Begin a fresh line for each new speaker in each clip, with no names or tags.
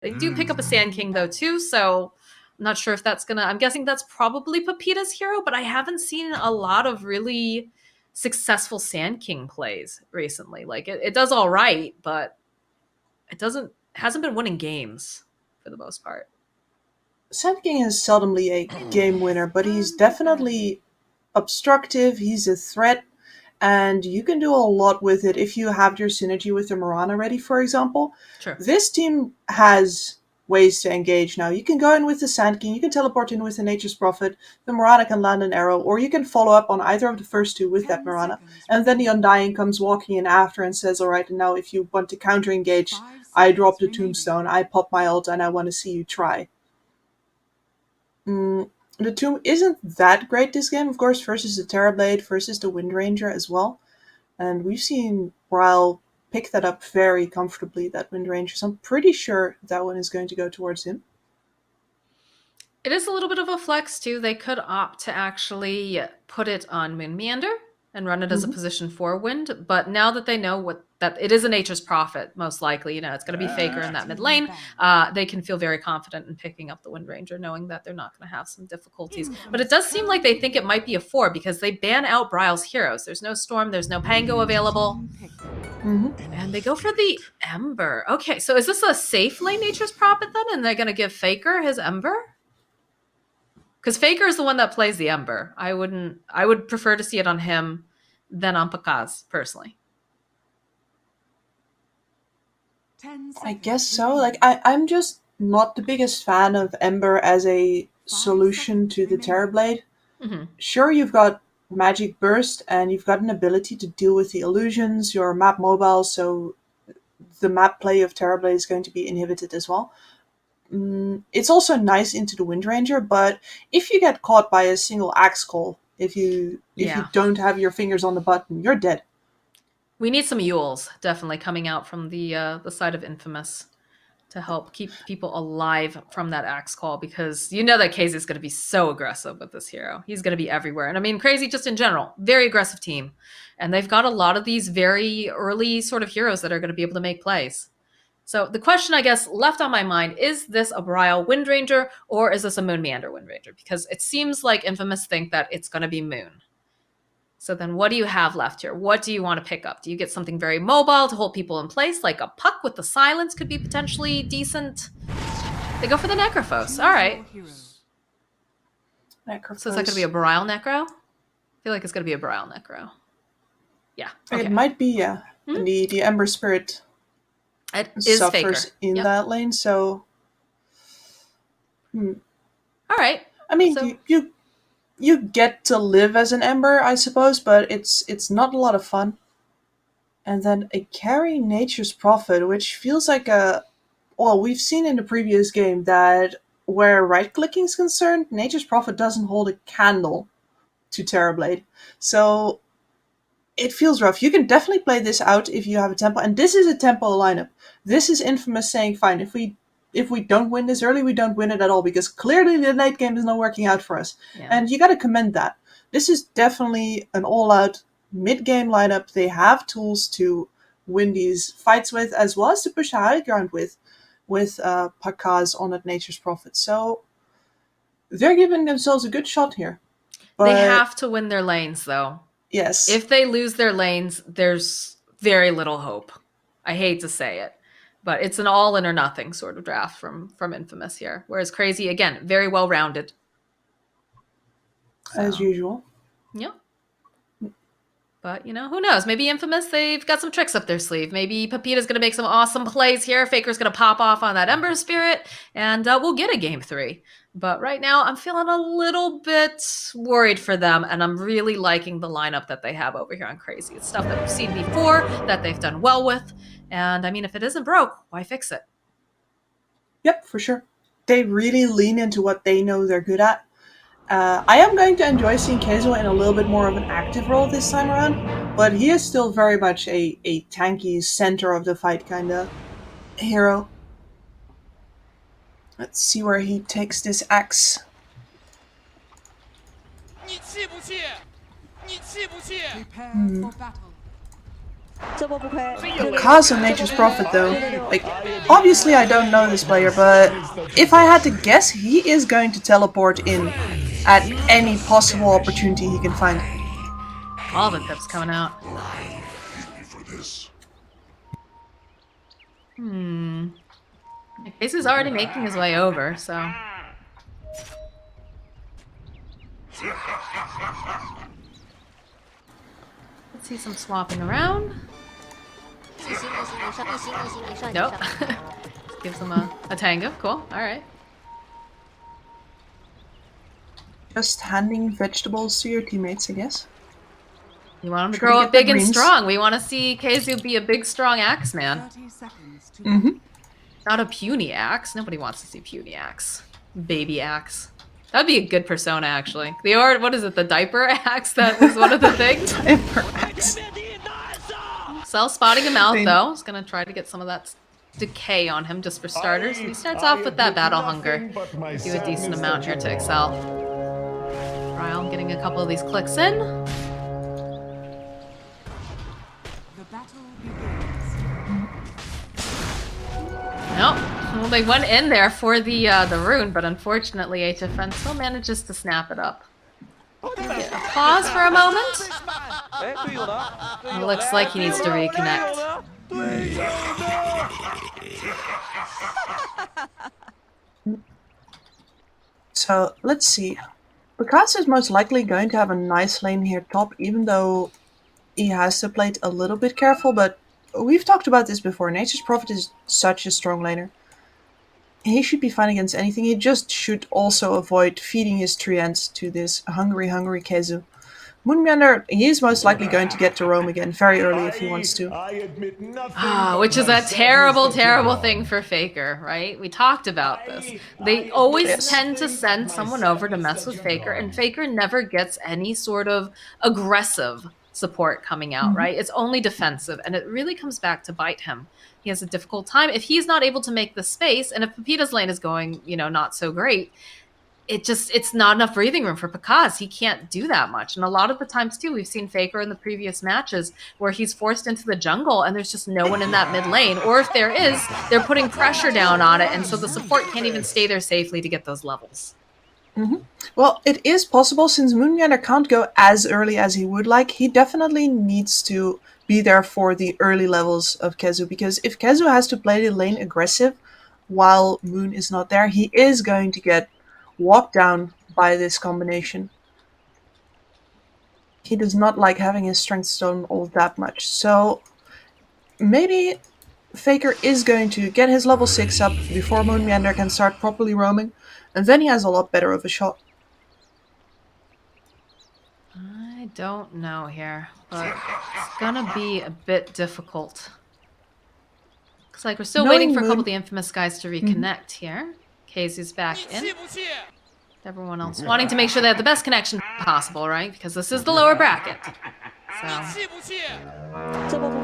They do pick up a Sand King, though, too, so I'm not sure if that's gonna... I'm guessing that's probably Pepita's hero, but I haven't seen a lot of really successful Sand King plays recently. Like, it does all right, but it hasn't been winning games for the most part.
Sand King is seldomly a game winner, but he's definitely obstructive, he's a threat, and you can do a lot with it if you have your synergy with the Mirana ready, for example.
Sure.
This team has ways to engage now. You can go in with the Sand King, you can teleport in with the Nature's Prophet, the Mirana can land an arrow, or you can follow up on either of the first two with that Mirana, and then the Undying comes walking in after and says, alright, and now if you want to counter engage, I drop the Tombstone, I pop my ult, and I want to see you try. The Tomb isn't that great this game, of course, versus the Terrorblade, versus the Wind Ranger as well. And we've seen Ryle pick that up very comfortably, that Wind Ranger, so I'm pretty sure that one is going to go towards him.
It is a little bit of a flex, too. They could opt to actually put it on Moon Meander and run it as a position 4 wind, but now that they know that it is a Nature's Prophet, most likely, it's going to be Faker in that mid lane, they can feel very confident in picking up the Wind Ranger, knowing that they're not going to have some difficulties. But it does seem like they think it might be a 4, because they ban out Bryle's heroes. There's no Storm, there's no Pango available. And they go for the Ember. Okay, so is this a safe lane Nature's Prophet then, and they're going to give Faker his Ember? Because Faker is the one that plays the Ember. I would prefer to see it on him than on Pakaz, personally.
I guess so. Like, I'm just not the biggest fan of Ember as a solution to the Terrorblade. Sure, you've got Magic Burst, and you've got an ability to deal with the illusions, you're map mobile, so the map play of Terrorblade is going to be inhibited as well. It's also nice into the Wind Ranger, but if you get caught by a single axe call, if you don't have your fingers on the button, you're dead.
We need some Yules definitely coming out from the side of Infamous to help keep people alive from that axe call, because you know that KZ is going to be so aggressive with this hero. He's going to be everywhere. And I mean, Crazy just in general, very aggressive team. And they've got a lot of these very early sort of heroes that are going to be able to make plays. So the question, I guess, left on my mind, is this a Bryal Wind Ranger or is this a Moon Meander Wind Ranger? Because it seems like Infamous think that it's going to be Moon. So then what do you have left here? What do you want to pick up? Do you get something very mobile to hold people in place? Like a Puck with the silence could be potentially decent. They go for the Necrophos. All right.
Necrophos.
So is that going to be a Bryal Necro? I feel like it's going to be a Bryal Necro. Yeah. Okay.
It might be, yeah. And the Ember Spirit suffers in that lane, so...
All right.
I mean, so... you get to live as an Ember, I suppose, but it's not a lot of fun. And then a carry Nature's Prophet, which feels like a... Well, we've seen in the previous game that where right-clicking is concerned, Nature's Prophet doesn't hold a candle to Terrorblade. So it feels rough. You can definitely play this out if you have a tempo, and this is a tempo lineup. This is Infamous saying, fine, if we don't win this early, we don't win it at all, because clearly the late game is not working out for us. Yeah. And you gotta commend that. This is definitely an all-out mid-game lineup. They have tools to win these fights with, as well as to push the high ground with Pakaz on at Nature's Prophet. So they're giving themselves a good shot here.
But they have to win their lanes, though.
Yes.
If they lose their lanes, there's very little hope. I hate to say it, but it's an all in or nothing sort of draft from Infamous here. Whereas Crazy, again, very well rounded.
So, as usual.
Yeah. But, who knows? Maybe Infamous, they've got some tricks up their sleeve. Maybe Pepita's going to make some awesome plays here. Faker's going to pop off on that Ember Spirit, and we'll get a Game 3. But right now, I'm feeling a little bit worried for them, and I'm really liking the lineup that they have over here on Crazy. It's stuff that we've seen before, that they've done well with. And, I mean, if it isn't broke, why fix it?
Yep, for sure. They really lean into what they know they're good at. I am going to enjoy seeing CR4ZY in a little bit more of an active role this time around, but he is still very much a tanky, center of the fight kind of hero. Let's see where he takes this axe. Because of Nature's Prophet, though, like, obviously I don't know this player, but if I had to guess, he is going to teleport in at any possible opportunity he can find.
All the pips coming out. Casey's already making his way over, so. Let's see some swapping around. Nope. Just gives them a tango. Cool. Alright.
Just handing vegetables to your teammates, I guess.
You want him to
Try to
grow
get
up big
the
and
greens.
strong. We want to see Keizu be a big, strong axe man.
30 seconds to
Mm-hmm.
Not a puny axe. Nobody wants to see puny axe. Baby axe. That'd be a good persona, actually. What is it, the diaper axe? That was one of the things.
Perhaps.
Cell spotting him out,
They-
though. He's gonna try to get some of that decay on him just for starters. And he starts off with that battle hunger. Do a decent amount here to excel. Ryle getting a couple of these clicks in.
the battle begins.
Nope. Well, they went in there for the rune, but unfortunately HFN still manages to snap it up. Get a pause for a moment. It looks like he needs to reconnect.
So, let's see. Picasso is most likely going to have a nice lane here top, even though he has to play it a little bit careful, but we've talked about this before. Nature's Prophet is such a strong laner. He should be fine against anything. He just should also avoid feeding his treants to this hungry Keizu. Moonmeander, he is most likely going to get to roam again very early if he wants to.
Which is a terrible, terrible thing for Faker, right? We talked about this. They always
Yes.
tend to send someone over to mess with Faker, and Faker never gets any sort of aggressive support coming out, right? It's only defensive, and it really comes back to bite him. He has a difficult time. If he's not able to make the space, and if Pepita's lane is going, not so great, it's not enough breathing room for Pekaz. He can't do that much. And a lot of the times, too, we've seen Faker in the previous matches where he's forced into the jungle and there's just no one in that mid lane. Or if there is, they're putting pressure down on it, and so the support can't even stay there safely to get those levels.
Well, it is possible since Moonmeander can't go as early as he would like. He definitely needs to be there for the early levels of Kezu, because if Kezu has to play the lane aggressive while Moon is not there, he is going to get walked down by this combination. He does not like having his strength stone all that much. So maybe Faker is going to get his level 6 up before Moonmeander can start properly roaming, and then he has a lot better of a shot.
I don't know here, but it's gonna be a bit difficult. Looks like we're still waiting for a couple of the infamous guys to reconnect here. Casey's back in. Everyone else wanting to make sure they have the best connection possible, right? Because this is the lower bracket. So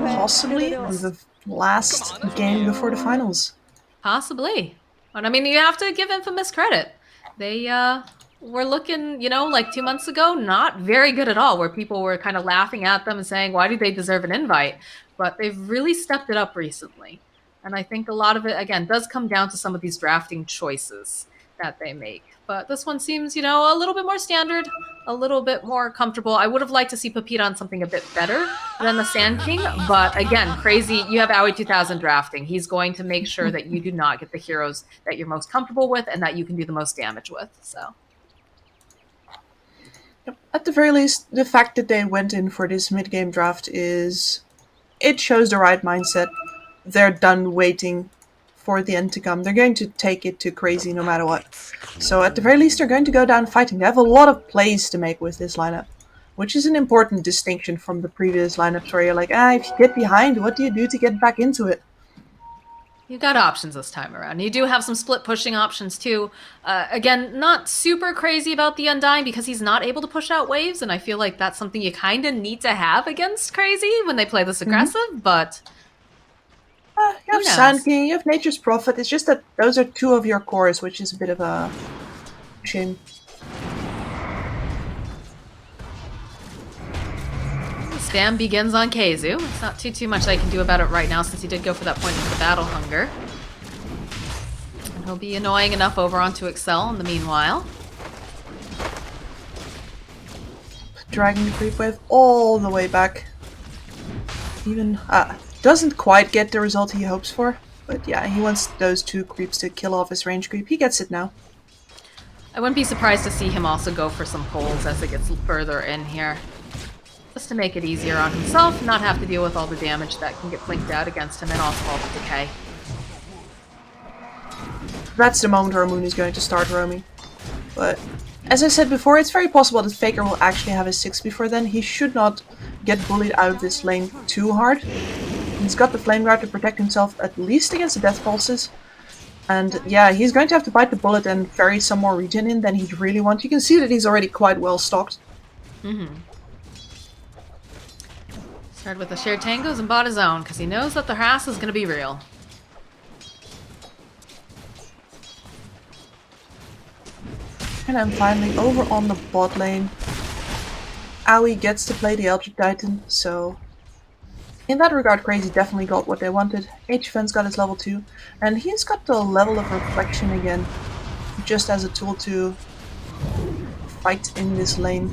Possibly the last game before the finals.
possibly. But I mean, you have to give Infamous credit. They were looking, like 2 months ago, not very good at all, where people were kind of laughing at them and saying, why do they deserve an invite? But they've really stepped it up recently. And I think a lot of it, again, does come down to some of these drafting choices that they make. But this one seems, a little bit more standard, a little bit more comfortable. I would have liked to see Pepita on something a bit better than the Sand King. But again, crazy, you have Aoi 2000 drafting. He's going to make sure that you do not get the heroes that you're most comfortable with and that you can do the most damage with. So,
At the very least, the fact that they went in for this mid-game draft it shows the right mindset. They're done waiting for the end to come. They're going to take it to crazy no matter what. So at the very least, they're going to go down fighting. They have a lot of plays to make with this lineup, which is an important distinction from the previous lineups where you're like, if you get behind, what do you do to get back into it?
you got options this time around. You do have some split pushing options too. Again, not super crazy about the Undying because he's not able to push out waves, and I feel like that's something you kind of need to have against Crazy when they play this aggressive, but
You have
knows?
Sand King, you have Nature's Prophet. It's just that those are two of your cores, which is a bit of a shame.
this spam begins on KZU. It's not too much they can do about it right now since he did go for that point with the battle hunger. And he'll be annoying enough over onto Excel in the meanwhile.
Dragging the creep wave all the way back. Even doesn't quite get the result he hopes for, but yeah, he wants those 2 creeps to kill off his range creep. He gets it now.
I wouldn't be surprised to see him also go for some pulls as it gets further in here. Just to make it easier on himself, not have to deal with all the damage that can get flinked out against him and also all the decay.
That's the moment where Moon is going to start roaming. But as I said before, it's very possible that Faker will actually have his 6 before then. He should not get bullied out of this lane too hard. He's got the Flame Guard to protect himself at least against the Death Pulses. And yeah, he's going to have to bite the bullet and ferry some more regen in than he'd really want. You can see that he's already quite well stocked.
Started with the shared tangos and bought his own because he knows that the harass is going to be real.
And then finally over on the bot lane, Aoi gets to play the Eldritch Titan, so in that regard Crazy definitely got what they wanted. HFN's got his level 2, and he's got the level of Reflection again, just as a tool to fight in this lane,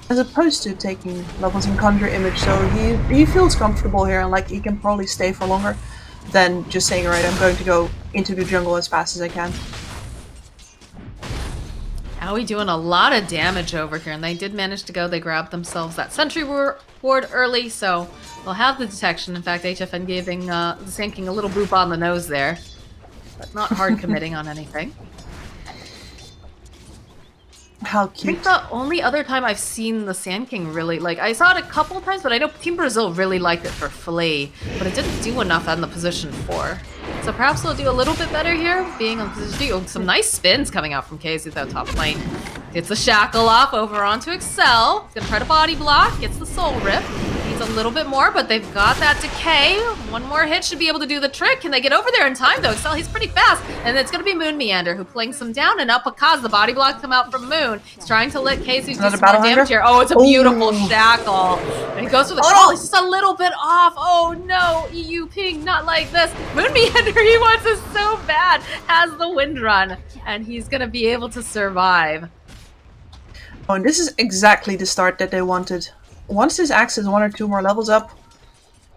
as opposed to taking levels in Conjure Image, so he feels comfortable here and like he can probably stay for longer than just saying, alright, I'm going to go into the jungle as fast as I can.
Aoi doing a lot of damage over here, and they did manage to go. They grabbed themselves that sentry ward early, so they'll have the detection. In fact, HFN giving the Sand a little boop on the nose there, but not hard committing on anything.
How
I
cute.
think the only other time I've seen the Sand King really, like, I saw it a couple of times, but I know Team Brazil really liked it for Flea, but it didn't do enough on the position 4. So perhaps they'll do a little bit better here, being on position 2. Some nice spins coming out from KZ though, top lane. Gets the shackle off over onto Excel. Gonna try to body block, gets the soul rip. Needs a little bit more, but they've got that decay. One more hit should be able to do the trick. Can they get over there in time though? Excel, he's pretty fast. And it's gonna be Moon Meander who plings him down, and now Pakaz, the body block come out from Moon. He's trying to let KZ do some more damage here. Oh, it's a beautiful shackle. And he goes for the call. He's just a little bit off. Oh no, EU ping, not like this. Moon Meander, he wants us so bad. Has the wind run, and he's gonna be able to survive.
Oh, and this is exactly the start that they wanted. Once this axe is 1 or 2 more levels up,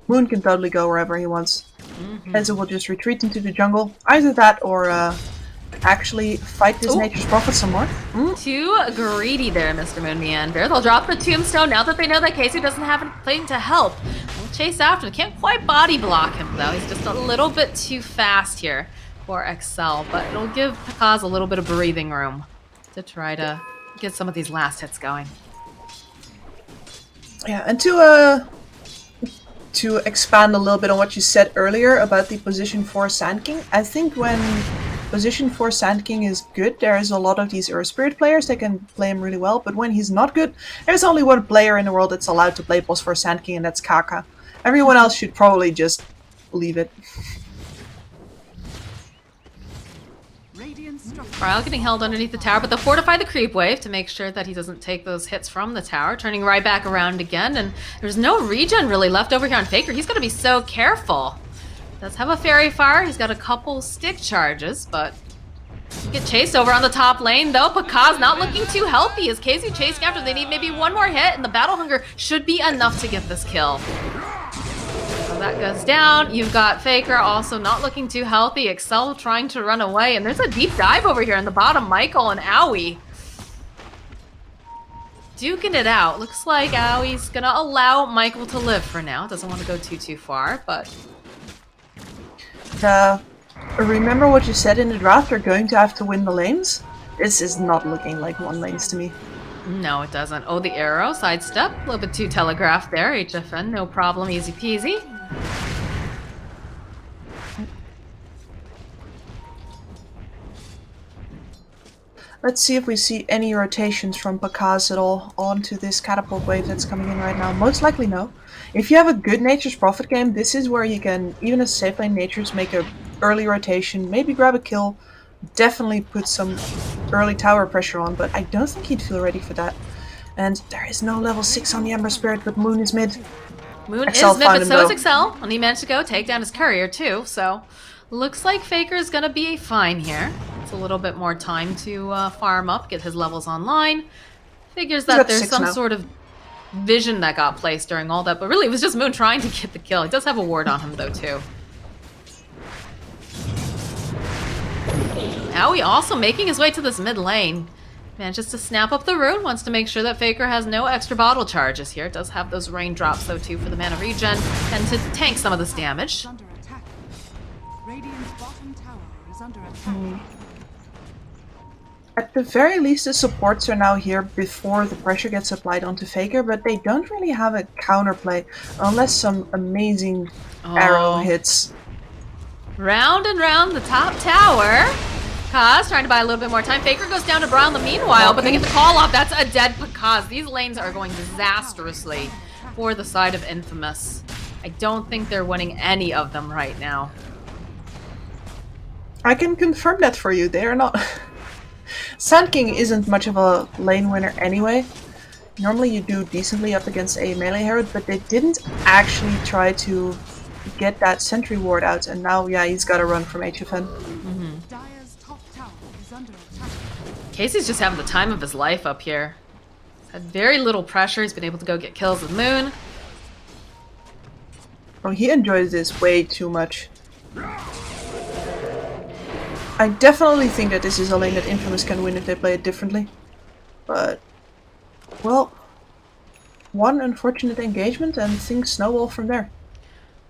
Moon can totally go wherever he wants. As it will just retreat into the jungle. Either that or actually fight this Nature's Prophet some more.
Too greedy there, Mr. Moon Meander. They'll drop the tombstone now that they know that Casey doesn't have anything to help. They'll chase after him. Can't quite body block him though. He's just a little bit too fast here for Excel, but it'll give Pakaz a little bit of breathing room to try to get some of these last hits going.
Yeah, and to expand a little bit on what you said earlier about the position 4 Sand King, I think when position 4 Sand King is good, there's a lot of these Earth Spirit players that can play him really well, but when he's not good, there's only one player in the world that's allowed to play boss 4 Sand King, and that's Kaka. Everyone else should probably just leave it.
Ryle getting held underneath the tower, but they'll fortify the creep wave to make sure that he doesn't take those hits from the tower, turning right back around again, and there's no regen really left over here on Faker. He's going to be so careful. Does have a fairy fire. He's got a couple stick charges, but get chased over on the top lane though. Pakaz not looking too healthy as KZ chasing after. They need maybe one more hit, and the battle hunger should be enough to get this kill. So that goes down. You've got Faker also not looking too healthy. Excel trying to run away, and there's a deep dive over here in the bottom. Michael and Aoi duking it out. Looks like Aoi's gonna allow Michael to live for now. Doesn't want to go too far, but
remember what you said in the draft, they're going to have to win the lanes? This is not looking like 1 lanes to me.
no, it doesn't. Oh, the arrow sidestep, a little bit too telegraphed there. HFN, no problem, easy peasy.
Let's see if we see any rotations from Pakaz at all onto this catapult wave that's coming in right now. Most likely no. If you have a good Nature's Prophet game, this is where you can, even as safe lane Nature's, make a early rotation, maybe grab a kill, definitely put some early tower pressure on, but I don't think he'd feel ready for that. And there is no level 6 on the Ember Spirit, but Moon is mid.
Moon
Excel
is mid,
found
but
him,
so is
though.
Excel, and he managed to go take down his courier too. So looks like Faker is gonna be fine here. It's a little bit more time to farm up, get his levels online. Figures that
got
there's
6
some
now.
sort of vision that got placed during all that, but really it was just Moon trying to get the kill. He does have a ward on him though too. Owie also making his way to this mid lane. Manages to snap up the rune, wants to make sure that Faker has no extra bottle charges here. Does have those raindrops though too for the mana regen and to tank some of this damage.
Under attack. Radiant's bottom tower is under attack.
At the very least, the supports are now here before the pressure gets applied onto Faker, but they don't really have a counterplay unless some amazing arrow hits.
Round and round the top tower. Kaz trying to buy a little bit more time. Faker goes down to Brown the meanwhile, but they get the call off. That's a dead Kaz. These lanes are going disastrously for the side of Infamous. I don't think they're winning any of them right now.
I can confirm that for you. They are not. Sand King isn't much of a lane winner anyway. Normally you do decently up against a melee hero, but they didn't actually try to get that sentry ward out, and now, yeah, he's got to run from HFN.
Dire's top tower is under attack.
Casey's just having the time of his life up here. He's had very little pressure. He's been able to go get kills with Moon.
Oh, he enjoys this way too much. I definitely think that this is a lane that Infamous can win if they play it differently. But, well, one unfortunate engagement and things snowball from there.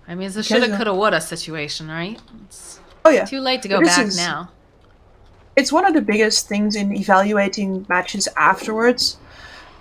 I mean, it's a shoulda, coulda, woulda situation, right? It's
Oh yeah.
too late to go
But this
back
is-
now.
It's one of the biggest things in evaluating matches afterwards.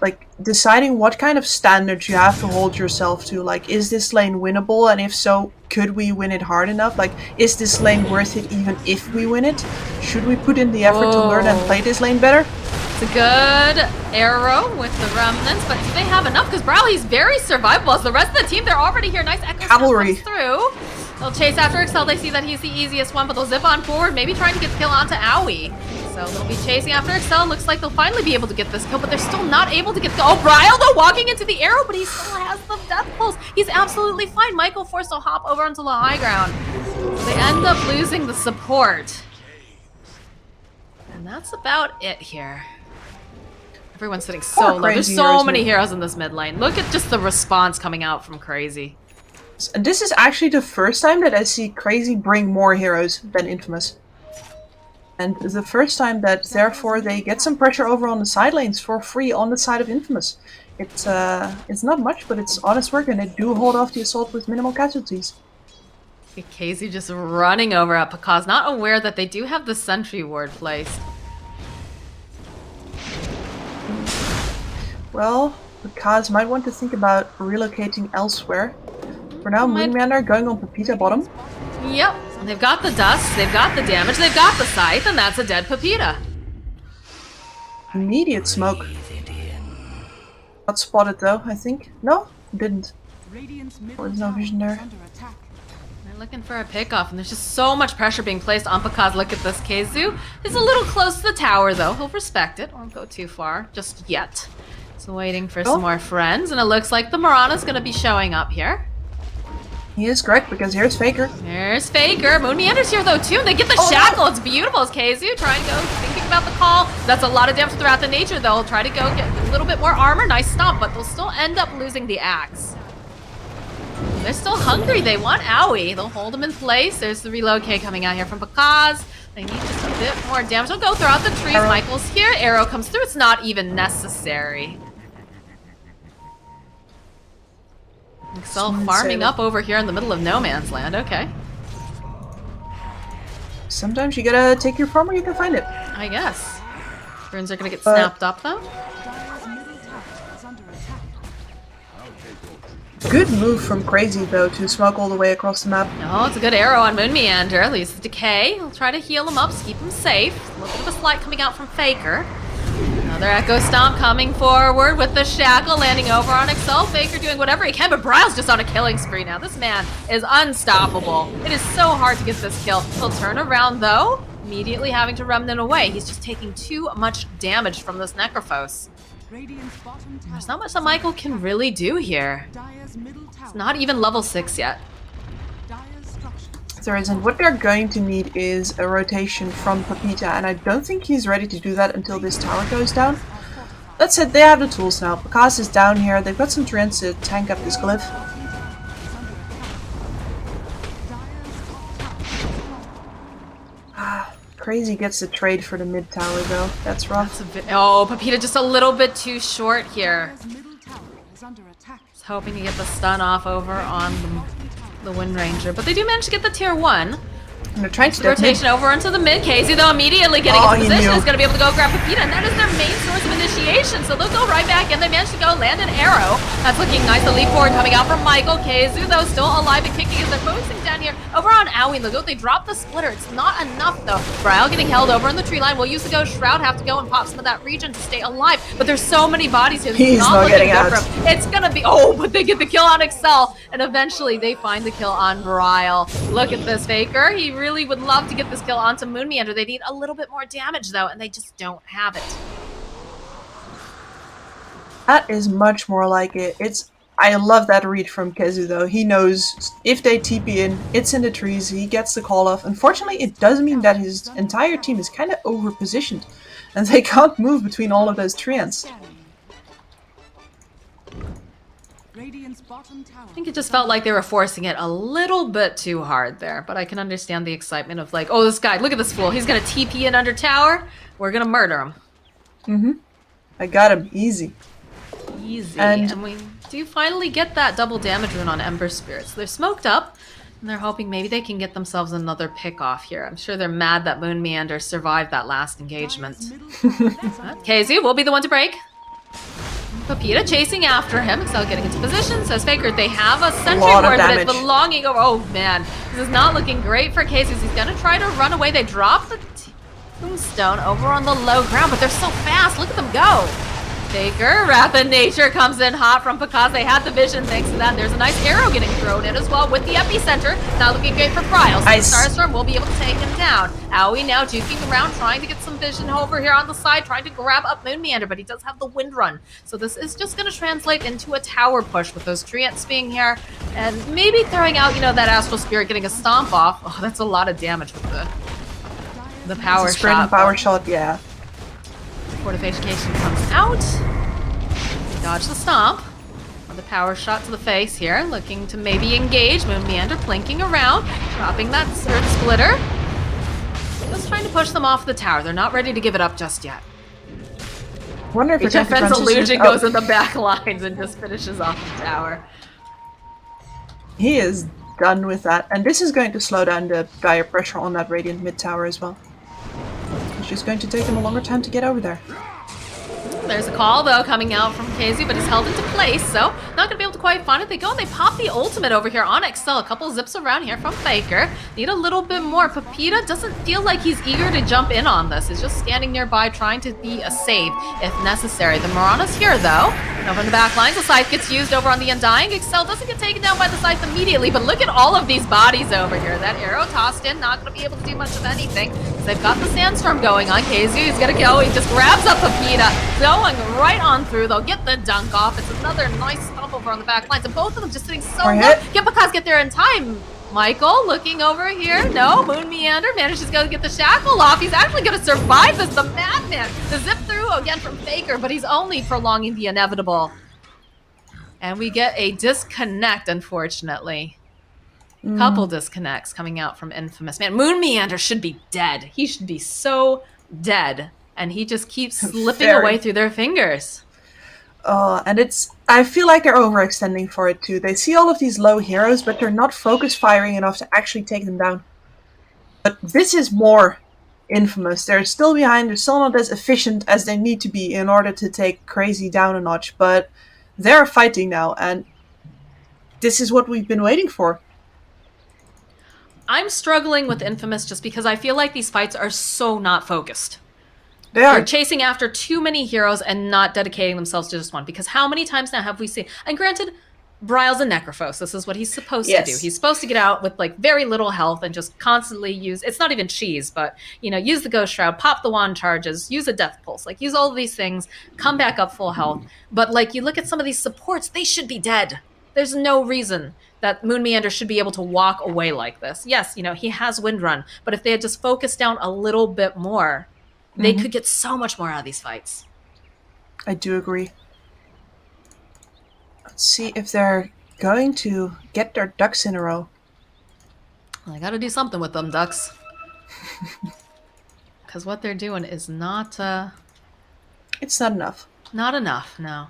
Like, deciding what kind of standards you have to hold yourself to. Like, is this lane winnable? And if so, could we win it hard enough? Like, is this lane worth it even if we win it? Should we put in the effort to learn and play this lane better?
It's a good arrow with the remnants, but do they have enough? Because Brawley's very survivable. As the rest of the team, they're already here. Nice echo
Cavalry.
comes through. They'll chase after Excel. They see that he's the easiest one, but they'll zip on forward, maybe trying to get the kill onto Owie. So they'll be chasing after Excel. Looks like they'll finally be able to get this kill, but they're still not able to get the... Oh, Bryle, though, walking into the arrow, but he still has the death pulse. He's absolutely fine. Michael forced to hop over onto the high ground. So they end up losing the support. And that's about it here. Everyone's sitting so
Poor
low. There's
Crazy
so
Heroes
many
mid.
heroes in this mid lane. Look at just the response coming out from Crazy.
And this is actually the first time that I see Crazy bring more heroes than Infamous. And the first time that, therefore, they get some pressure over on the side lanes for free on the side of Infamous. It's not much, but it's honest work, and they do hold off the assault with minimal casualties.
Casey just running over at Pakaz, not aware that they do have the sentry ward placed.
Well, the Kaz might want to think about relocating elsewhere. For now,
Might-
Moonmander going on Pepita bottom.
Yep. They've got the dust, they've got the damage, they've got the scythe, and that's a dead Pepita.
Immediate smoke. Got spotted though, I think. No, didn't.
Radiant's
There
middle
was no
tower
vision there.
is under attack.
They're looking for a pickoff, and there's just so much pressure being placed on Pakaz. Look at this. Keizu is a little close to the tower, though. He'll respect it. Won't go too far just yet. So waiting for some more friends, and it looks like the Mirana's going to be showing up here.
He is correct, because here's Faker.
There's Faker. Moon Meander's here, though, too. They get the
Oh, no.
shackle. It's beautiful. It's Keizu trying to go, thinking about the call. That's a lot of damage throughout the nature, though. He'll try to go get a little bit more armor. Nice stomp, but they'll still end up losing the axe. They're still hungry. They want Owie. They'll hold him in place. There's the relocate coming out here from Pakaz. They need just a bit more damage. They'll go throughout the trees.
Arrow.
Michael's here. Arrow comes through. It's not even necessary. Excel
Smooth
farming
sailing.
up over here in the middle of no man's land. Okay.
Sometimes you gotta take your farm where you can find it.
I guess. Runes are gonna get
But-
snapped up though.
Dire's middle tower is under attack.
Good move from Crazy though to smoke all the way across the map.
Oh, it's a good arrow on Moon Meander. Leaves the decay. He'll try to heal him up, to keep him safe. A little bit of a slight coming out from Faker. Another Echo Stomp coming forward with the shackle landing over on Excel. Faker doing whatever he can, but Bryle's just on a killing spree now. This man is unstoppable. It is so hard to get this kill. He'll turn around though, immediately having to remnant away. He's just taking too much damage from this Necrophos.
Radiant's bottom tower.
There's not much that Michael can really do here.
Dire's middle tower.
It's not even level 6 yet.
Dire's structures.
There isn't. What they're going to need is a rotation from Pepita, and I don't think he's ready to do that until this tower goes down. That said, they have the tools now. Picasso is down here. They've got some treants to tank up this glyph. Crazy gets the trade for the mid tower though. That's rough.
Oh, Pepita just a little bit too short here.
Dire's middle tower is under attack.
Just hoping to get the stun off over on the Wind Ranger. But they do manage to get the tier 1.
And they're trying to
The rotation over into the mid. Casey, though, immediately getting
Oh,
into
he
position
knew.
is going to be able to go grab Pepita, and that is their main source of initiation. So they'll go right back in. They manage to go land an arrow. That's looking nice. The leap forward coming out from Michael. Keizu, though, still alive and kicking as they're focusing down here over on Aoi. And they drop the splitter. It's not enough, though. Braille getting held over in the tree line. We'll use the Ghost Shroud, have to go and pop some of that region to stay alive. But there's so many bodies here.
He's not
looking
getting
good
out.
for him. It's going to be... Oh, but they get the kill on Excel. And eventually they find the kill on Braille. Look at this Faker. He really would love to get this kill onto Moon Meander. They need a little bit more damage, though, and they just don't have it.
That is much more like it. I love that read from Kezu though. He knows if they TP in, it's in the trees, he gets the call off. Unfortunately, it does mean that his entire team is kind of over-positioned, and they can't move between all of those treants.
Radiant's bottom tower.
I think it just felt like they were forcing it a little bit too hard there, but I can understand the excitement of like, oh, this guy, look at this fool. He's going to TP in under tower. We're going to murder him.
I got him easy.
Easy.
And-
And we do finally get that double damage rune on Ember Spirits. They're smoked up, and they're hoping maybe they can get themselves another pick off here. I'm sure they're mad that Moon Meander survived that last engagement.
Dire's middle tower.
KZ will be the one to break. Pepita chasing after him. Excel getting into position. Says Faker, they have a sentry
Lot of
ward, but it's
damage.
belonging over. Oh man, this is not looking great for KZ. He's gonna try to run away. They drop the tombstone over on the low ground, but they're so fast. Look at them go. Faker, Rapid Nature comes in hot from Picasso. They had the vision thanks to that. There's a nice arrow getting thrown in as well with the epicenter. Not looking great for Cryo. So
Nice.
the Starstorm will be able to take him down. Aoi now juking around, trying to get some vision over here on the side, trying to grab up Moon Meander, but he does have the Wind Run. So this is just going to translate into a tower push with those treants being here, and maybe throwing out, that Astral Spirit getting a stomp off. Oh, that's a lot of damage with the power
It's a sprint
shot.
power shot, yeah.
Fortification comes out. Dodge the stomp. The power shot to the face here, looking to maybe engage. Moon Meander plinking around, dropping that third splitter. Just trying to push them off the tower. They're not ready to give it up just yet.
Wonder if it's
HFN's illusion goes in the back lines and just finishes off the tower.
He is done with that, and this is going to slow down the dire pressure on that Radiant mid tower as well. It's just going to take them a longer time to get over there.
There's a call, though, coming out from KZ, but it's held into place, so not going to be able to quite find it. They go and they pop the ultimate over here on Excel. A couple zips around here from Faker. Need a little bit more. Pepita doesn't feel like he's eager to jump in on this. He's just standing nearby trying to be a save if necessary. The Mirana's here, though. Over in the back lines, the Scythe gets used over on the Undying. Excel doesn't get taken down by the Scythe immediately, but look at all of these bodies over here. That arrow tossed in, not going to be able to do much of anything. They've got the Sandstorm going on. KZ is going to go. He just grabs up Pepita. Going right on through. They'll get the dunk off. It's another nice stomp over on the back lines. And both of them just sitting so
More
low.
hit.
Get because get there in time. Michael looking over here. No, Moon Meander manages to go get the shackle off. He's actually going to survive this. The madman. The zip through again from Faker, but he's only prolonging the inevitable. And we get a disconnect, unfortunately. Couple disconnects coming out from Infamous. Man, Moon Meander should be dead. He should be so dead. And he just keeps slipping
Very.
away through their fingers.
And I feel like they're overextending for it too. They see all of these low heroes, but they're not focus firing enough to actually take them down. But this is more Infamous. They're still behind, they're still not as efficient as they need to be in order to take Crazy down a notch, but they're fighting now, and this is what we've been waiting for.
I'm struggling with Infamous just because I feel like these fights are so not focused.
They
They're
are.
chasing after too many heroes and not dedicating themselves to just one. Because how many times now have we seen... And granted, Bryle's a Necrophos. This is what he's supposed to do.
Yes.
He's supposed to get out with like very little health and just constantly use, it's not even cheese, but use the Ghost Shroud, pop the wand charges, use a Death Pulse, like use all of these things, come back up full health. But like you look at some of these supports, they should be dead. There's no reason that Moon Meander should be able to walk away like this. Yes, he has Wind Run, but if they had just focused down a little bit more, they could get so much more out of these fights.
I do agree. Let's see if they're going to get their ducks in a row.
Well, I gotta do something with them ducks. Because what they're doing is not,
It's not enough.
not enough, no.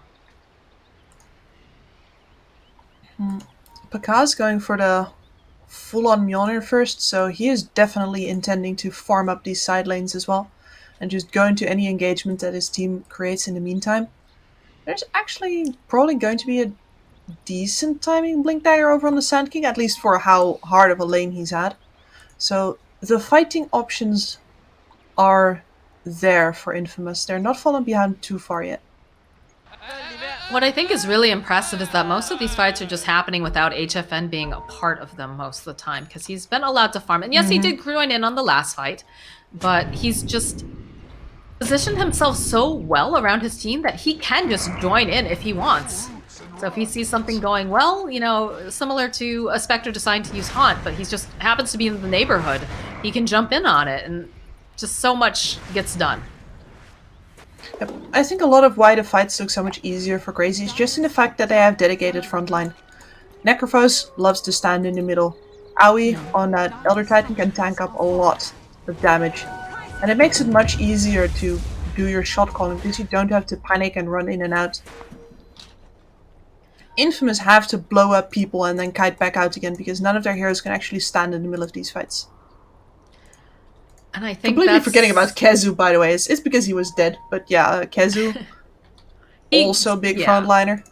Pakaz going for the full-on Mjolnir first, so he is definitely intending to farm up these side lanes as well, and just go into any engagement that his team creates in the meantime. There's actually probably going to be a decent timing Blink Dagger over on the Sand King, at least for how hard of a lane he's had. So the fighting options are there for Infamous. They're not falling behind too far yet.
What I think is really impressive is that most of these fights are just happening without HFN being a part of them most of the time, because he's been allowed to farm. And yes, he did join in on the last fight, but he's just positioned himself so well around his team that he can just join in if he wants. So if he sees something going well, similar to a Spectre deciding to use Haunt, but he just happens to be in the neighborhood, he can jump in on it, and just so much gets done.
Yep. I think a lot of why the fights look so much easier for Crazy is just in the fact that they have dedicated frontline. Necrophos loves to stand in the middle. Aoi on that Elder Titan can tank up a lot of damage. And it makes it much easier to do your shot calling because you don't have to panic and run in and out. Infamous have to blow up people and then kite back out again because none of their heroes can actually stand in the middle of these fights.
And I think
Completely forgetting about Kezu, by the way. It's because he was dead. But yeah, Kezu, also big frontliner.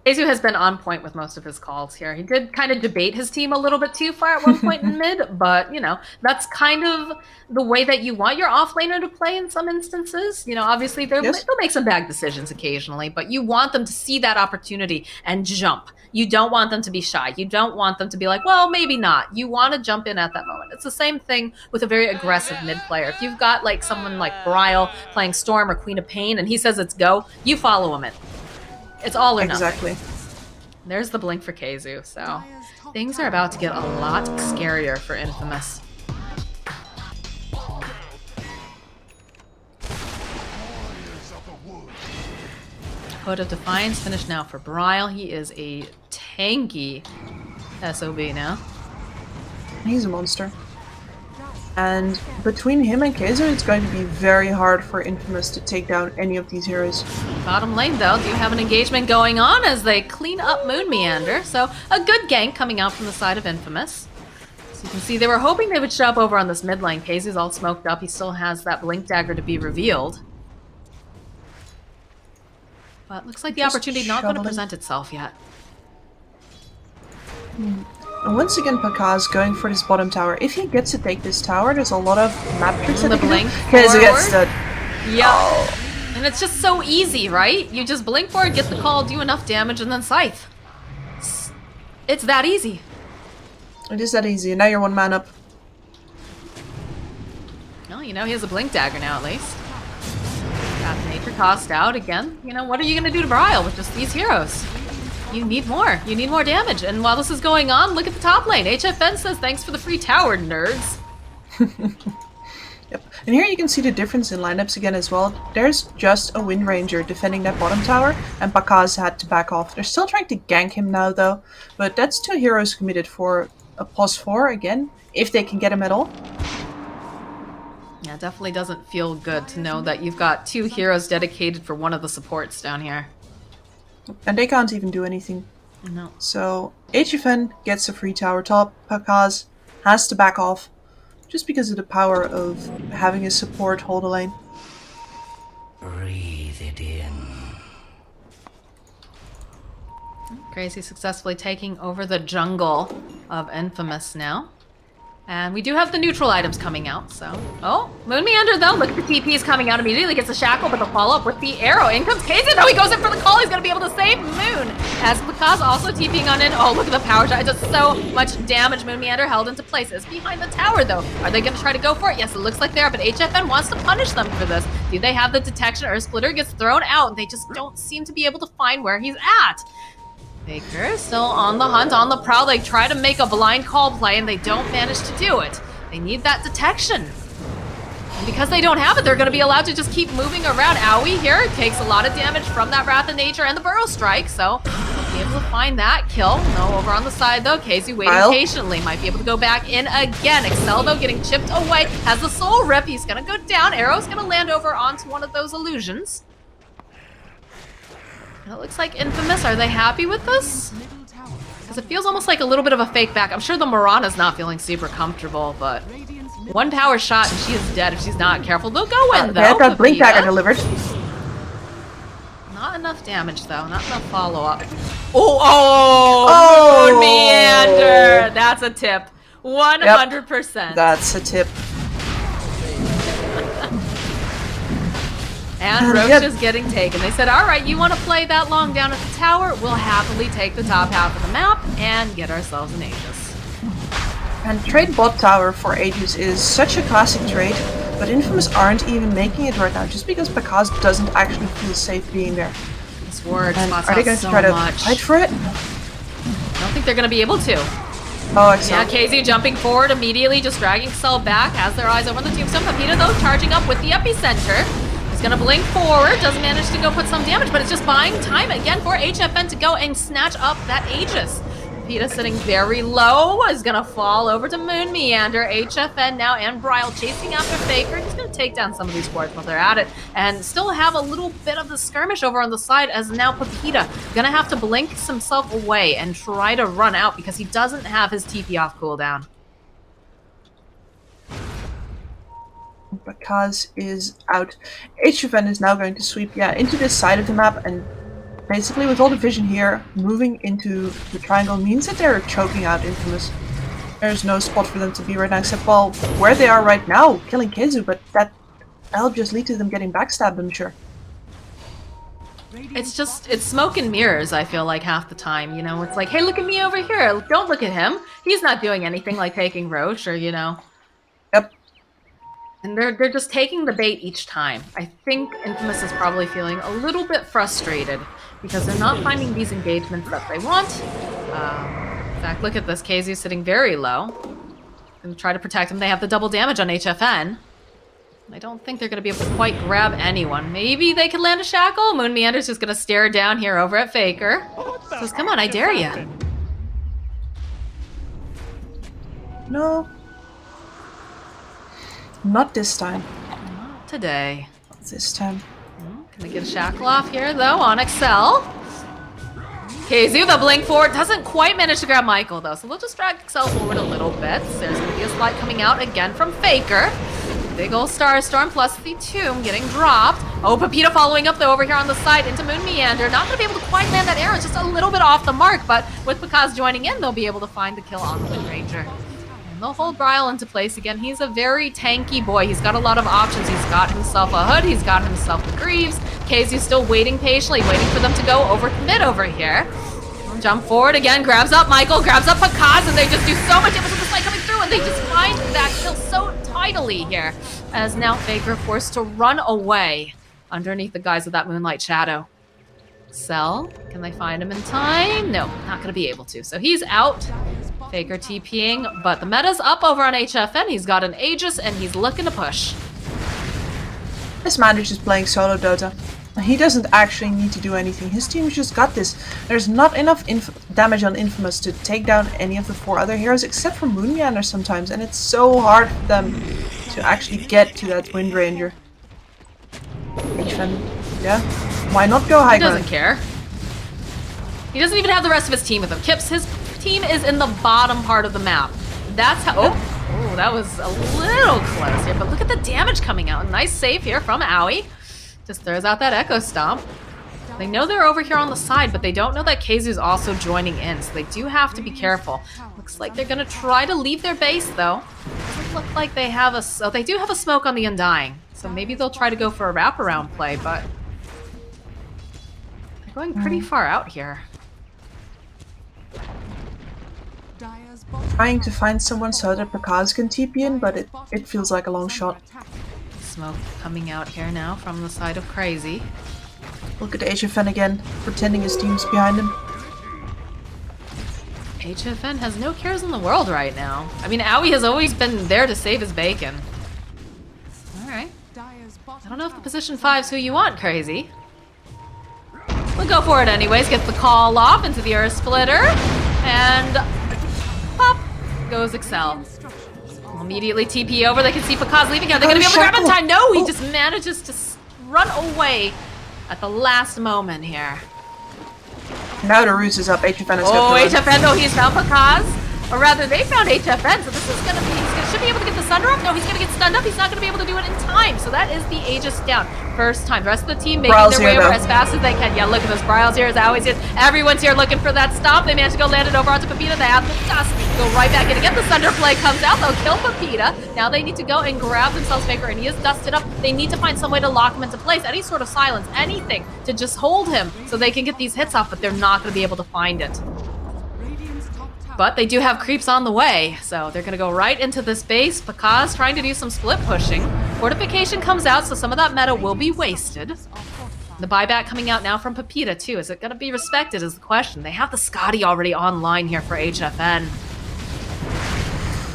Kezu has been on point with most of his calls here. He did kind of debate his team a little bit too far at one point in mid, but, that's kind of the way that you want your offlaner to play in some instances. Obviously they'll make some bad decisions occasionally, but you want them to see that opportunity and jump. You don't want them to be shy. You don't want them to be like, well, maybe not. You want to jump in at that moment. It's the same thing with a very aggressive mid player. If you've got like someone like Bryle playing Storm or Queen of Pain and he says it's go, you follow him in. It's all or nothing.
Exactly.
There's the blink for Kezu, so things are about to get a lot scarier for Infamous. Code of Defiance finished now for Bryle. He is a tanky SOB now.
He's a monster. And between him and Kezu, it's going to be very hard for Infamous to take down any of these heroes.
Bottom lane, though, do have an engagement going on as they clean up Moon Meander. So a good gank coming out from the side of Infamous. So you can see they were hoping they would show up over on this mid lane. Kezu's all smoked up. He still has that Blink Dagger to be revealed. But looks like the opportunity not going to present itself yet.
And once again, Pakaz going for this bottom tower. If he gets to take this tower, there's a lot of map tricks that
the
he can
blink
do. Kezu gets stood.
Yeah. Oh. And it's just so easy, right? You just blink forward, get the call, do enough damage, and then scythe. It's that easy.
It is that easy. And now you're one man up.
Well, he has a Blink Dagger now, at least. Got Nature cost out again. What are you going to do to Bryle with just these heroes? You need more. You need more damage. And while this is going on, look at the top lane. HFN says thanks for the free tower, nerds.
Yep. And here you can see the difference in lineups again as well. There's just a Wind Ranger defending that bottom tower, and Pakaz had to back off. They're still trying to gank him now, though. But that's 2 heroes committed for a +4 again, if they can get him at all.
Yeah, it definitely doesn't feel good to know that you've got 2 heroes dedicated for one of the supports down here.
And they can't even do anything.
No.
So HFN gets a free tower top. Pakaz has to back off just because of the power of having his support hold the lane.
Breathe it in.
Crazy successfully taking over the jungle of Infamous now. And we do have the neutral items coming out, so... Oh, Moon Meander, though. Look at the TPs coming out immediately. Gets a shackle, but the follow-up with the arrow. In comes KZ. No, he goes in for the call. He's going to be able to save Moon. As Plakaz also TPing on in. Oh, look at the power shot. It does so much damage. Moon Meander held into place. Is behind the tower, though. Are they going to try to go for it? Yes, it looks like they are, but HFN wants to punish them for this. Do they have the detection? Earth Splitter gets thrown out, and they just don't seem to be able to find where he's at. Faker still on the hunt, on the prowl. They try to make a blind call play, and they don't manage to do it. They need that detection. And because they don't have it, they're going to be allowed to just keep moving around. Owie here takes a lot of damage from that Wrath of Nature and the Burrow Strike, so be able to find that kill. No, over on the side, though. KZ waiting patiently. Might be able to go back in again. Excel, though, getting chipped away. Has the Soul Rip. He's going to go down. Arrow's going to land over onto one of those illusions. And it looks like Infamous. Are they happy with this? Because it feels almost like a little bit of a fake back. I'm sure the Mirana's not feeling super comfortable, but one power shot and she is dead if she's not careful. They'll go in, though.
They have that blink dagger delivered.
Not enough damage, though. Not enough follow-up. Oh, Moon Meander! That's a tip. 100%.
Yep, that's a tip.
And Roach is getting taken. They said, all right, you want to play that long down at the tower? We'll happily take the top half of the map and get ourselves an Aegis.
And trade bot tower for Aegis is such a classic trade, but Infamous aren't even making it right now, just because Plakaz doesn't actually feel safe being there.
This word
and
spots
are they
out
going
so
to try to
much.
fight for it?
I don't think they're going to be able to.
Oh, excellent.
Yeah, KZ jumping forward immediately, just dragging Cell back, has their eyes over on the tombstone. Pepita, though, charging up with the epicenter. Gonna blink forward, doesn't manage to go put some damage, but it's just buying time again for HFN to go and snatch up that Aegis. Peta sitting very low, is gonna fall over to Moon Meander. HFN now and Bryle chasing after Faker. He's gonna take down some of these wards while they're at it, and still have a little bit of the skirmish over on the side as now Pepita gonna have to blink himself away and try to run out because he doesn't have his TP off cooldown.
Plakaz is out. HFN is now going to sweep, into this side of the map, and basically with all the vision here, moving into the triangle means that they're choking out Infamous. There's no spot for them to be right now, except, well, where they are right now, killing Kizu, but that'll just lead to them getting backstabbed, I'm sure.
It's smoke and mirrors, I feel like, half the time, you know? It's like, hey, look at me over here, don't look at him. He's not doing anything like taking Roche or, you know.
Yep.
And they're just taking the bait each time. I think Infamous is probably feeling a little bit frustrated because they're not finding these engagements that they want. In fact, look at this. KZ sitting very low. And try to protect him. They have the double damage on HFN. I don't think they're going to be able to quite grab anyone. Maybe they could land a shackle? Moon Meander's just going to stare down here over at Faker. Says, come on, I dare ya.
No. Not this time.
Not today.
This time.
Can we get a shackle off here, though, on Excel? KZ, the blink forward, doesn't quite manage to grab Michael, though, so we'll just drag Excel forward a little bit. There's going to be a slide coming out again from Faker. Big ol' Starstorm plus the Tomb getting dropped. Oh, Pepita following up, though, over here on the side into Moon Meander. Not going to be able to quite land that arrow, just a little bit off the mark, but with Plakaz joining in, they'll be able to find the kill on the Wind Ranger. They'll hold Bryle into place again. He's a very tanky boy. He's got a lot of options. He's got himself a hood. He's got himself the Greaves. KZ's still waiting patiently, waiting for them to go over to mid over here. Jump forward again, grabs up Michael, grabs up Plakaz, and they just do so much damage with the slide coming through, and they just find that kill so tidily here. As now Faker forced to run away underneath the guise of that Moonlight Shadow. Cell, can they find him in time? No, not going to be able to. So he's out. Faker TPing, but the meta's up over on HFN. He's got an Aegis, and he's looking to push.
This man is just playing solo Dota. He doesn't actually need to do anything. His team's just got this. There's not enough damage on Infamous to take down any of the 4 other heroes, except for Moon Meander sometimes, and it's so hard for them to actually get to that Wind Ranger. HFN, yeah? Why not go high ground?
He doesn't care. He doesn't even have the rest of his team with him. Kips, his team is in the bottom part of the map. That's how... Oh, that was a little close here, but look at the damage coming out. Nice save here from Owie. Just throws out that Echo Stomp. They know they're over here on the side, but they don't know that KZ's also joining in, so they do have to be careful. Looks like they're gonna try to leave their base, though. Doesn't look like they have a... Oh, they do have a smoke on the Undying. So maybe they'll try to go for a wraparound play, but... They're going pretty far out here.
Trying to find someone so that Pakaz can TP in, but it feels like a long shot.
Smoke coming out here now from the side of Crazy.
Look at HFN again, pretending his team's behind him.
HFN has no cares in the world right now. I mean, Owie has always been there to save his bacon. Alright. I don't know if the position 5's who you want, Crazy. We'll go for it anyways. Get the call off into the Earth Splitter. And... pop! Goes Excel. We'll immediately TP over. They can see Pakaz leaving here. They're gonna be able to grab in time. No! He just manages to run away at the last moment here.
Now the roots is up. HFN is
Oh, HFN, no, he's found Pakaz. Or rather, they found HFN, so this is gonna be... should be able to get the Sunder up? No, he's gonna get stunned up. He's not gonna be able to do it in time. So that is the Aegis down. First time. The rest of the team making their way over as fast as they can. Yeah, look at this. Bryle's here, as always is. Everyone's here looking for that stop. They managed to go land it over onto Pepita. They have the dust. Go right back in again. The Sunder play comes out. They'll kill Pepita. Now they need to go and grab themselves Faker, and he is dusted up. They need to find some way to lock him into place. Any sort of silence, anything to just hold him so they can get these hits off, but they're not going to be able to find it. But they do have creeps on the way, so they're going to go right into this base. Pakaz trying to do some split pushing. Fortification comes out, so some of that meta will be wasted. The buyback coming out now from Pepita, too. Is it going to be respected is the question. They have the Scotty already online here for HFN.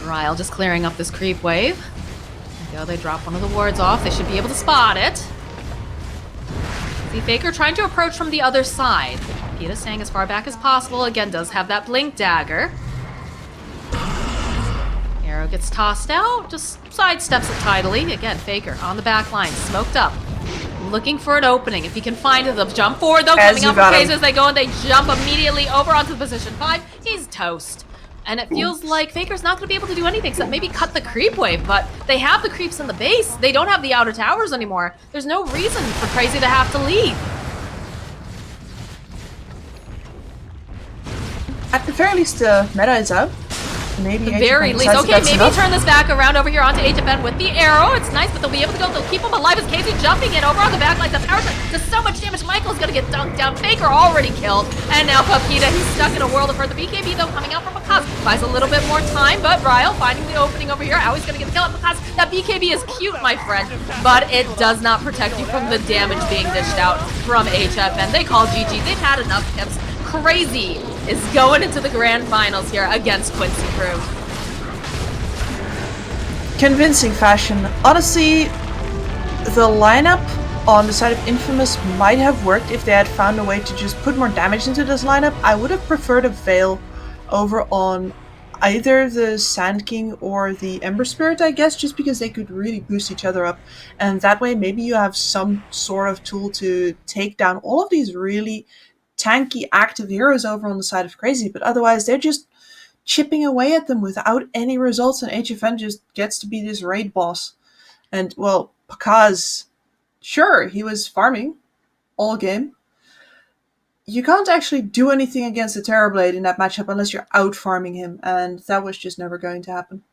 Ryle just clearing up this creep wave. There you go, they drop one of the wards off. They should be able to spot it. See Faker trying to approach from the other side. Pepita staying as far back as possible. Again, does have that blink dagger. Arrow gets tossed out, just sidesteps it tidily. Again, Faker on the back line, smoked up. Looking for an opening. If he can find it, they'll jump forward. Though coming out from Phase as they go and they jump immediately over onto position 5. He's toast. And it feels like Faker's not going to be able to do anything except maybe cut the creep wave, but they have the creeps in the base. They don't have the outer towers anymore. There's no reason for Crazy to have to leave.
At the very least, the meta is out. Maybe
the very least. Okay, maybe turn this back around over here onto HFN with the arrow. It's nice, but they'll be able to go. They'll keep him alive as Casey jumping in over on the back line. The power does so much damage. Michael's gonna get dunked down. Faker already killed. And now Pepita, he's stuck in a world of hurt. The BKB, though, coming out from Pakaz. Buys a little bit more time, but Ryle finding the opening over here. Owie's gonna get the kill at Pakaz. That BKB is cute, my friend, but it does not protect you from the damage being dished out from HFN. They call GG. They've had enough Kips. Crazy is going into the grand finals here against Quincy Crew.
Convincing fashion. Honestly, the lineup on the side of Infamous might have worked if they had found a way to just put more damage into this lineup. I would have preferred a Veil over on either the Sand King or the Ember Spirit, I guess, just because they could really boost each other up. And that way, maybe you have some sort of tool to take down all of these really tanky active heroes over on the side of Crazy, but otherwise they're just chipping away at them without any results, and HFN just gets to be this raid boss. And, well, Pakaz, sure, he was farming all game. You can't actually do anything against the Terrorblade in that matchup unless you're out-farming him, and that was just never going to happen.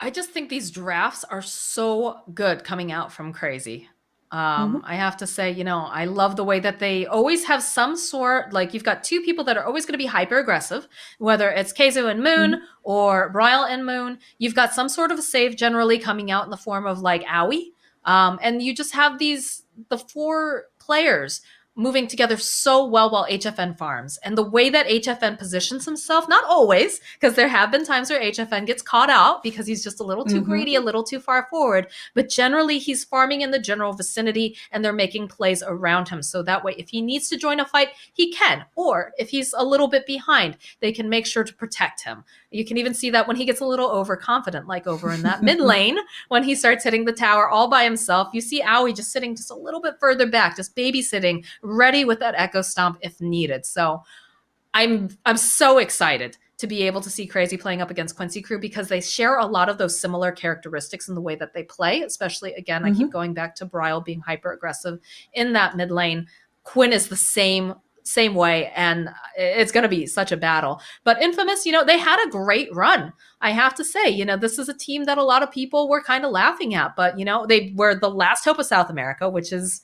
I just think these drafts are so good coming out from Crazy. I have to say, you know, I love the way that they always have some sort, like you've got two people that are always going to be hyper aggressive, whether it's Keizo and Moon or Bryle and Moon. You've got some sort of a save generally coming out in the form of like Owie. And you just have the 4 players moving together so well while HFN farms. And the way that HFN positions himself, not always, because there have been times where HFN gets caught out because he's just a little too greedy, a little too far forward, but generally he's farming in the general vicinity and they're making plays around him. So that way, if he needs to join a fight, he can. Or if he's a little bit behind, they can make sure to protect him. You can even see that when he gets a little overconfident, like over in that mid lane, when he starts hitting the tower all by himself, you see Owie just sitting just a little bit further back, just babysitting, ready with that Echo Stomp if needed. So I'm so excited to be able to see Crazy playing up against Quincy Crew because they share a lot of those similar characteristics in the way that they play, especially, again, I keep going back to Bryle being hyper aggressive in that mid lane. Quinn is the same same way, and it's going to be such a battle. But Infamous, they had a great run. I have to say, this is a team that a lot of people were kind of laughing at, but they were the last hope of South America, which is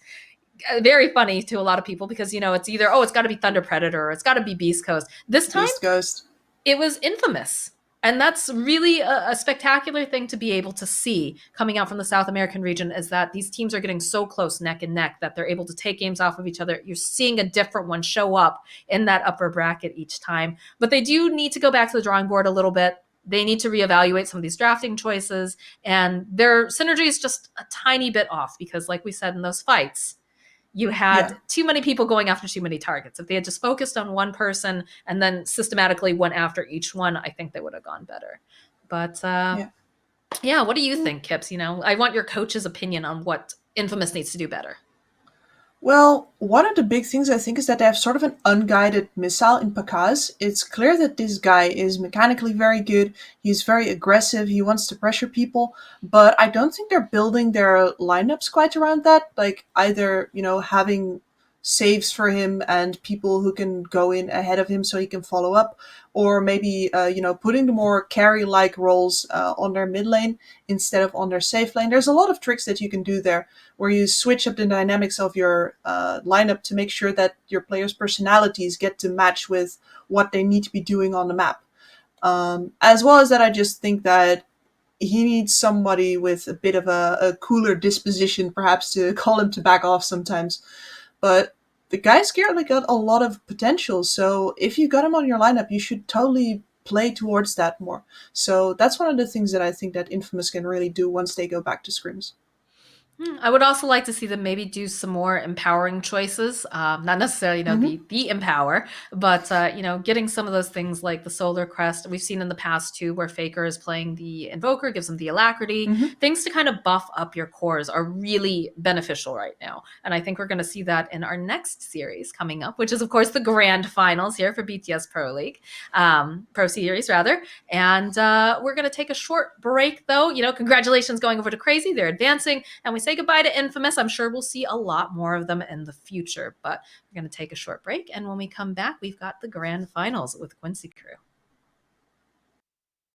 very funny to a lot of people because it's either it's got to be Thunder Predator or it's got to be Beast Coast. This time
Beast Ghost.
It was Infamous. And that's really a spectacular thing to be able to see coming out from the South American region, is that these teams are getting so close neck and neck that they're able to take games off of each other. You're seeing a different one show up in that upper bracket each time. But they do need to go back to the drawing board a little bit. They need to reevaluate some of these drafting choices, and their synergy is just a tiny bit off because, like we said in those fights, you had too many people going after too many targets. If they had just focused on one person and then systematically went after each one, I think they would have gone better. But what do you think, Kips? I want your coach's opinion on what Infamous needs to do better.
Well, one of the big things I think is that they have sort of an unguided missile in Pakaz. It's clear that this guy is mechanically very good. He's very aggressive. He wants to pressure people, but I don't think they're building their lineups quite around that. Like either, having saves for him and people who can go in ahead of him so he can follow up, or maybe, putting the more carry-like roles on their mid lane instead of on their safe lane. There's a lot of tricks that you can do there where you switch up the dynamics of your lineup to make sure that your players' personalities get to match with what they need to be doing on the map. As well as that, I just think that he needs somebody with a bit of a cooler disposition, perhaps, to call him to back off sometimes. But the guy's currently got a lot of potential, so if you got him on your lineup, you should totally play towards that more. So that's one of the things that I think that Infamous can really do once they go back to scrims.
I would also like to see them maybe do some more empowering choices. Not necessarily, the empower, but, getting some of those things like the Solar Crest. We've seen in the past, too, where Faker is playing the Invoker, gives them the Alacrity. Things to kind of buff up your cores are really beneficial right now. And I think we're going to see that in our next series coming up, which is, of course, the grand finals here for BTS Pro League, Pro Series, rather. And we're going to take a short break, though. Congratulations going over to Crazy. They're advancing. And we say goodbye to Infamous. I'm sure we'll see a lot more of them in the future, but we're going to take a short break. And when we come back, we've got the grand finals with Quincy Crew.